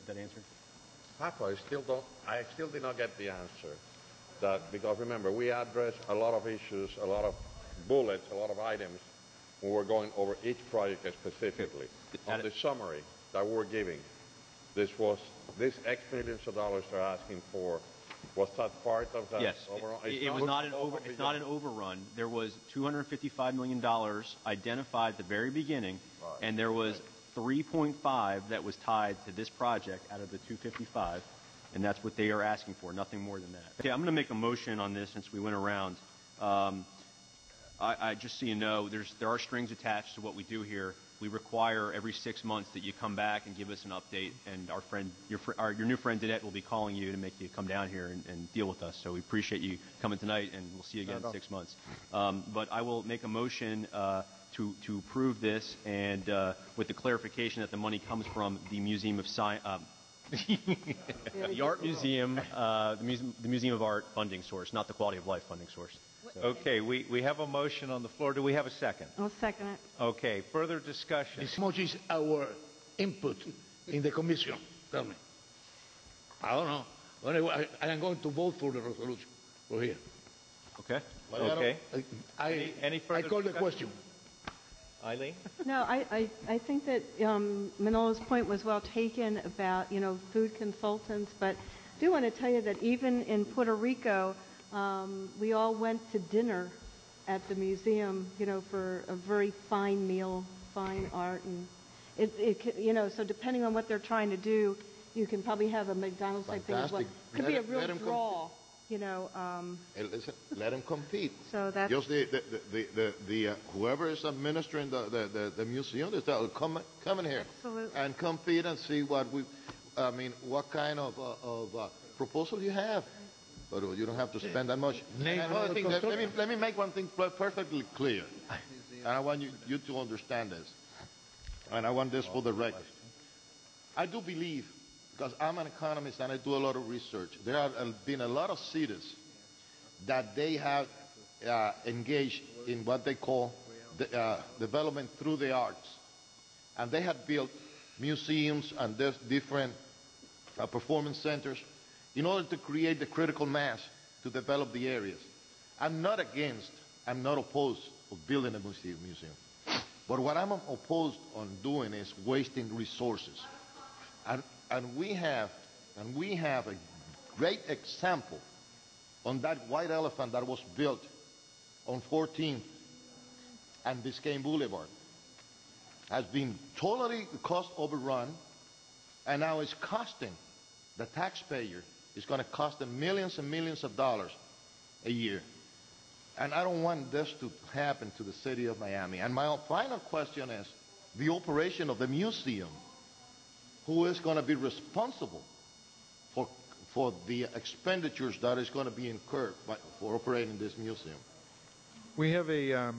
that answer? Papa, I still did not get the answer. Because remember, we addressed a lot of issues, a lot of bullets, a lot of items when we're going over each project specifically. On the summary that we're giving, this X millions of dollars they're asking for, was that part of that overrun? It was not it's not an overrun. There was $255 million identified at the very beginning, right, and there was 3.5 that was tied to this project out of the 255, and that's what they are asking for, nothing more than that. Okay, I'm going to make a motion on this since we went around. I just so you know, there are strings attached to what we do here. We require every 6 months that you come back and give us an update, and your new friend Didette will be calling you to make you come down here and deal with us. So we appreciate you coming tonight, and we'll see you again in 6 months. But I will make a motion to approve this, and with the clarification that the money comes from the Museum of Science, the Art Museum, the Museum of Art funding source, not the Quality of Life funding source. So. Okay, we have a motion on the floor. Do we have a second? I'll second it. Okay, further discussion. How much is our input in the commission? Tell me. I don't know. Anyway, I am going to vote for the resolution. We're here. Okay. Okay. Any further I call the question. Eileen? No, I think that Manolo's point was well taken about, food consultants, but I do want to tell you that even in Puerto Rico, we all went to dinner at the museum, for a very fine meal, fine art, and so depending on what they're trying to do, you can probably have a McDonald's type thing as well. Could be a real draw, Listen, let them compete. So that's just whoever is administering the museum, come in here. Absolutely. And compete and see what kind of proposal you have. But you don't have to spend that much. Another thing, let me make one thing perfectly clear. And I want you to understand this. And I want this for the record. I do believe, because I'm an economist and I do a lot of research, there have been a lot of cities that they have engaged in what they call development through the arts. And they have built museums and different performance centers in order to create the critical mass to develop the areas. I'm not opposed of building a museum. But what I'm opposed on doing is wasting resources. And we have a great example on that white elephant that was built on 14th and Biscayne Boulevard. Has been totally cost overrun, and now it's costing the taxpayer. It's going to cost them millions and millions of dollars a year. And I don't want this to happen to the city of Miami. And my final question is, the operation of the museum, who is going to be responsible for the expenditures that is going to be incurred for operating this museum? We have a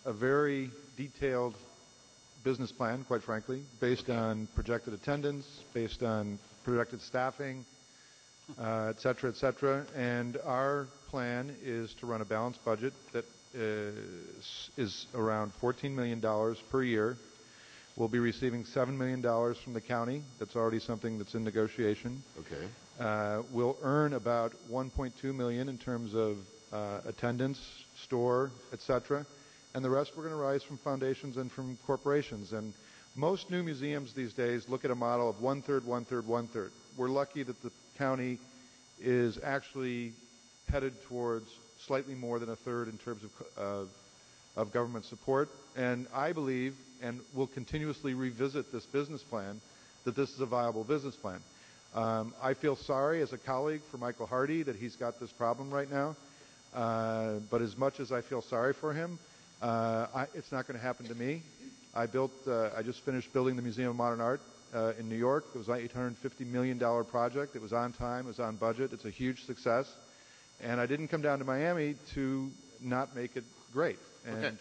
very detailed business plan, quite frankly, based on projected attendance, based on projected staffing, et cetera, and our plan is to run a balanced budget that is around $14 million per year. We'll be receiving $7 million from the county. That's already something that's in negotiation. Okay. We'll earn about $1.2 million in terms of attendance, store, et cetera, and the rest we're going to rise from foundations and from corporations. And most new museums these days look at a model of one-third, one-third, one-third. We're lucky that the county is actually headed towards slightly more than a third in terms of government support. And I believe, and will continuously revisit this business plan, that this is a viable business plan. I feel sorry as a colleague for Michael Hardy that he's got this problem right now. But as much as I feel sorry for him, it's not going to happen to me. I just finished building the Museum of Modern Art in New York. It was an $850 million project. It was on time. It was on budget. It's a huge success. And I didn't come down to Miami to not make it great. And okay.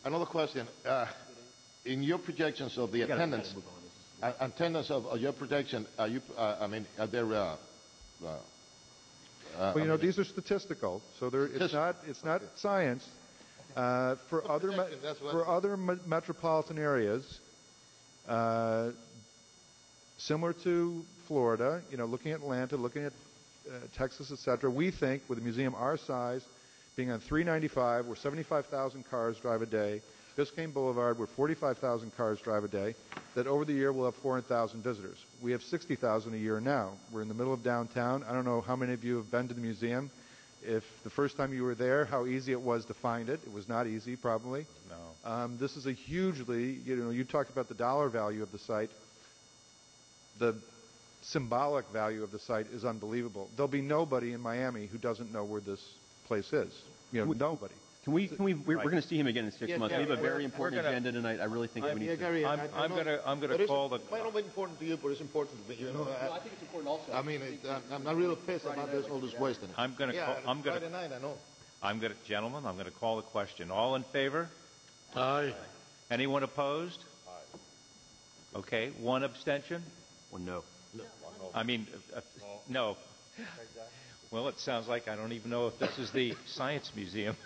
Another question. In your projections of the attendance of your projection, are there? Well, these are statistical, so it's not science. For other metropolitan areas, Similar to Florida, looking at Atlanta, looking at Texas, etc., we think with a museum our size, being on 395, where 75,000 cars drive a day, Biscayne Boulevard, where 45,000 cars drive a day, that over the year we'll have 400,000 visitors. We have 60,000 a year now. We're in the middle of downtown. I don't know how many of you have been to the museum. If the first time you were there, how easy it was to find it. It was not easy, probably. No. This is a hugely, you talked about the dollar value of the site. The symbolic value of the site is unbelievable. There'll be nobody in Miami who doesn't know where this place is. Nobody. We're going to see him again in 6 months. We have a very important agenda tonight. I really think we need to. I'm going to call the. It might not be important to you, but it's important to me. No, I think it's important also. I mean, I'm not really pissed about all this wasting. Gentlemen, I'm going to call the question. All in favor? Aye. Anyone opposed? Aye. Okay. One abstention? Or no? I mean, no. Well, it sounds like I don't even know if this is the Science Museum.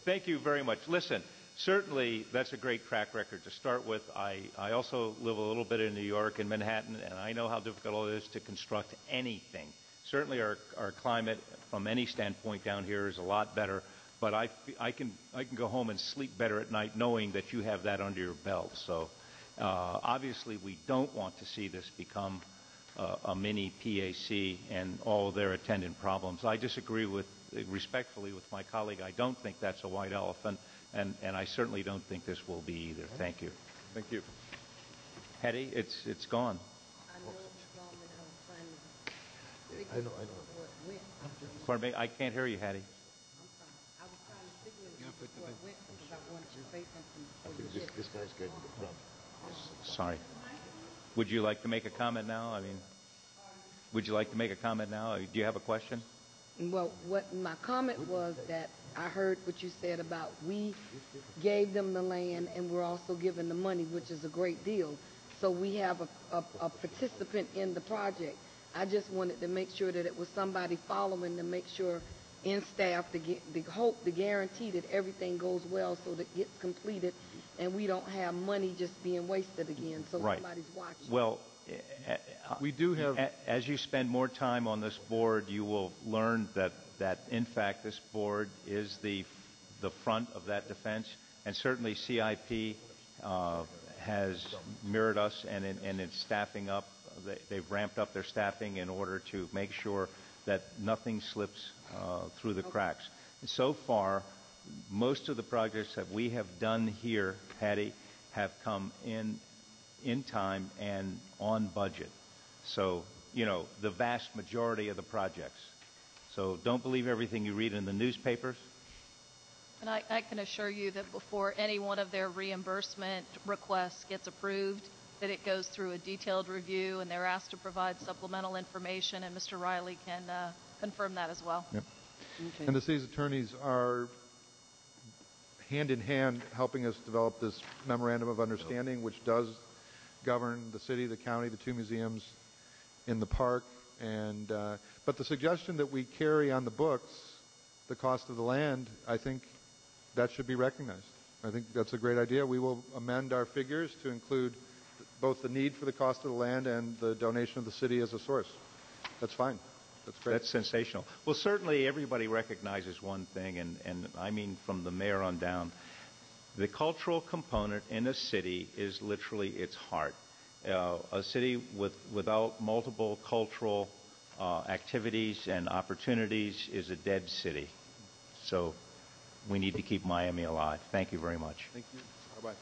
Thank you very much. Listen, certainly that's a great track record to start with. I also live a little bit in New York and Manhattan, and I know how difficult it is to construct anything. Certainly our climate from any standpoint down here is a lot better, but I can go home and sleep better at night knowing that you have that under your belt. So obviously we don't want to see this become a mini PAC and all their attendant problems. I disagree respectfully with my colleague. I don't think that's a white elephant, and I certainly don't think this will be either. Thank you. Thank you. Hetty, it's gone. I know. Pardon me, I can't hear you, Hetty. I was trying to signal you before it went because I wanted to say something before you did. This guy's getting the front. Sorry. Would you like to make a comment now? Would you like to make a comment now? Do you have a question? Well, what my comment was that I heard what you said about we gave them the land and we're also giving the money, which is a great deal. So we have a participant in the project. I just wanted to make sure that it was somebody following to make sure in staff to guarantee that everything goes well so that it gets completed and we don't have money just being wasted again. So right. Somebody's watching. Well, we do have. As you spend more time on this board, you will learn that in fact this board is the front of that defense, and certainly CIP has mirrored us and in staffing up. They've ramped up their staffing in order to make sure that nothing slips through the cracks. So far, most of the projects that we have done here, Patty, have come in time and on budget. So, the vast majority of the projects. So don't believe everything you read in the newspapers. And I can assure you that before any one of their reimbursement requests gets approved, that it goes through a detailed review and they're asked to provide supplemental information, and Mr. Riley can confirm that as well. Yep. Okay. And the city's attorneys are hand in hand helping us develop this memorandum of understanding, which does govern the city, the county, the two museums in the park. And but the suggestion that we carry on the books the cost of the land, I think that should be recognized. I think that's a great idea. We will amend our figures to include both the need for the cost of the land and the donation of the city as a source. That's fine. That's great. That's sensational. Well, certainly everybody recognizes one thing, and I mean from the mayor on down. The cultural component in a city is literally its heart. A city without multiple cultural activities and opportunities is a dead city. So we need to keep Miami alive. Thank you very much. Thank you. Bye-bye.